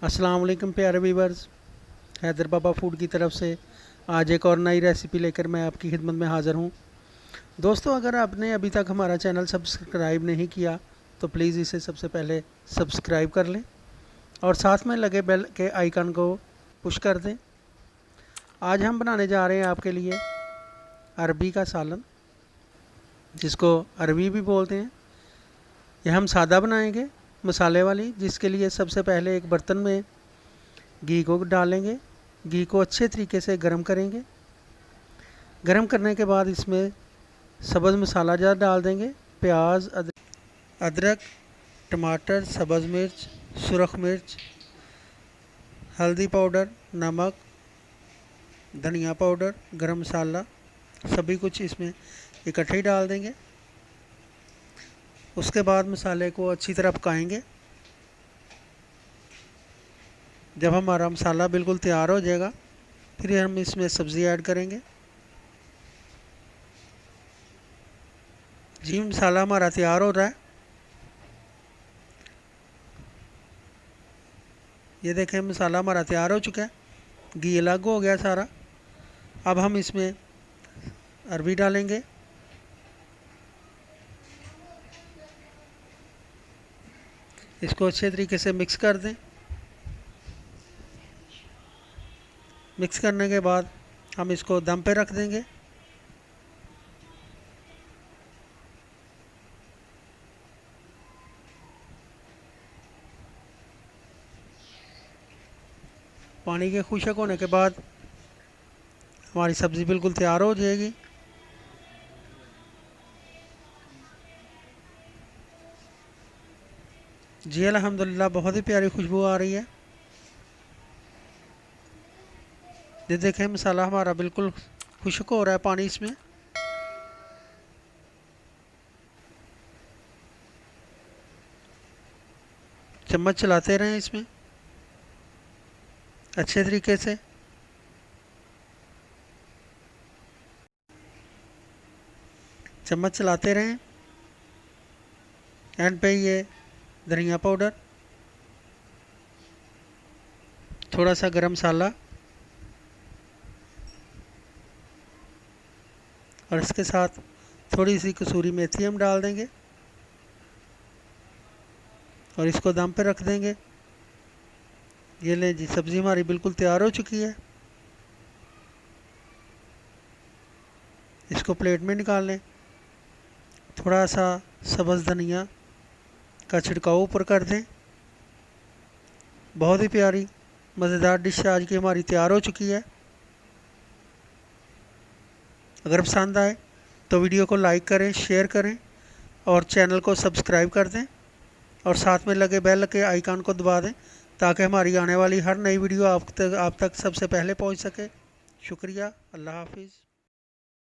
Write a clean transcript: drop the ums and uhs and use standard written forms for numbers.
अस्सलाम वालेकुम प्यारे व्यूवर्स, हैदर बाबा फूड की तरफ से आज एक और नई रेसिपी लेकर मैं आपकी खिदमत में हाज़िर हूँ। दोस्तों, अगर आपने अभी तक हमारा चैनल सब्सक्राइब नहीं किया तो प्लीज़ इसे सबसे पहले सब्सक्राइब कर लें और साथ में लगे बेल के आइकन को पुश कर दें। आज हम बनाने जा रहे हैं आपके लिए अरबी का सालन, जिसको अरबी भी बोलते हैं। यह हम सादा बनाएंगे मसाले वाली, जिसके लिए सबसे पहले एक बर्तन में घी को डालेंगे। घी को अच्छे तरीके से गर्म करेंगे। गर्म करने के बाद इसमें सब्ज़ मसाला ज़्यादा डाल देंगे। प्याज, अदरक, टमाटर, सब्ज़ मिर्च, सुरख मिर्च, हल्दी पाउडर, नमक, धनिया पाउडर, गरम मसाला, सभी कुछ इसमें इकट्ठे ही डाल देंगे। उसके बाद मसाले को अच्छी तरह पकाएंगे। जब हमारा मसाला बिल्कुल तैयार हो जाएगा, फिर हम इसमें सब्ज़ी ऐड करेंगे। जी, मसाला हमारा तैयार हो रहा है। ये देखें, मसाला हमारा तैयार हो चुका है, घी अलग हो गया सारा। अब हम इसमें अरबी डालेंगे। इसको अच्छे तरीके से मिक्स कर दें। मिक्स करने के बाद हम इसको दम पे रख देंगे। पानी के खुशक होने के बाद हमारी सब्ज़ी बिल्कुल तैयार हो जाएगी। जी अल्हम्दुलिल्लाह, बहुत ही प्यारी खुशबू आ रही है। ये देखें, मसाला हमारा बिल्कुल खुश्क हो रहा है पानी इसमें। चम्मच चलाते रहें इसमें अच्छे तरीके से। चम्मच चलाते रहें। एंड पे ये धनिया पाउडर, थोड़ा सा गरम मसाला और इसके साथ थोड़ी सी कसूरी मेथी हम डाल देंगे और इसको दम पे रख देंगे। ये ले जी, सब्ज़ी हमारी बिल्कुल तैयार हो चुकी है। इसको प्लेट में निकाल लें। थोड़ा सा सब्ज़ धनिया का छिड़काव ऊपर कर दें। बहुत ही प्यारी मज़ेदार डिश आज की हमारी तैयार हो चुकी है। अगर पसंद आए तो वीडियो को लाइक करें, शेयर करें और चैनल को सब्सक्राइब कर दें और साथ में लगे बेल के आइकन को दबा दें, ताकि हमारी आने वाली हर नई वीडियो आप तक सबसे पहले पहुंच सके। शुक्रिया। अल्लाह हाफिज़।